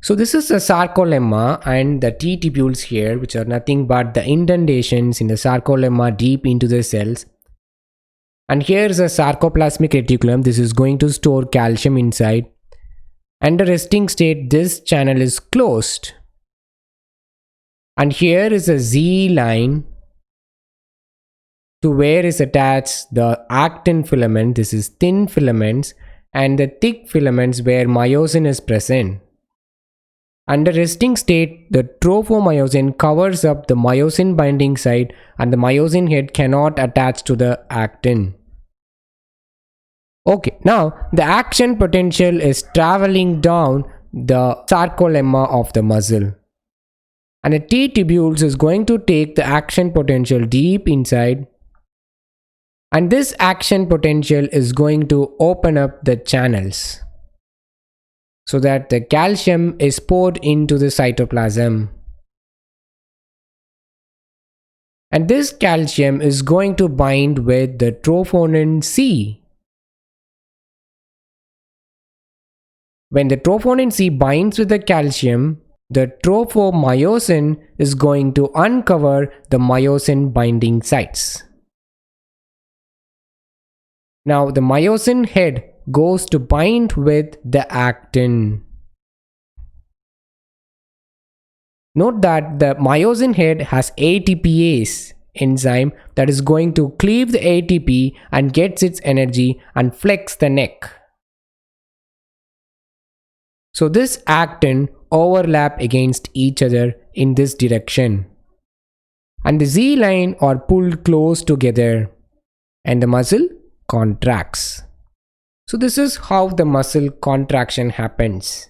So this is the sarcolemma and the T tubules here, which are nothing but the indentations in the sarcolemma deep into the cells. And here is a sarcoplasmic reticulum. This is going to store calcium inside. Under resting state, this channel is closed. And here is a Z line to where is attached the actin filament. This is thin filaments, and the thick filaments where myosin is present. Under resting state, the trophomyosin covers up the myosin binding site and the myosin head cannot attach to the actin. Okay, now the action potential is traveling down the sarcolemma of the muscle. And the T tubules is going to take the action potential deep inside. And this action potential is going to open up the channels, so that the calcium is poured into the cytoplasm. And this calcium is going to bind with the trophonin C. When the trophonin C binds with the calcium, the trophomyosin is going to uncover the myosin binding sites. Now the myosin head goes to bind with the actin. Note that the myosin head has ATPase enzyme that is going to cleave the ATP and gets its energy and flex the neck. So this actin overlap against each other in this direction. And the Z line are pulled close together and the muscle contracts. So this is how the muscle contraction happens.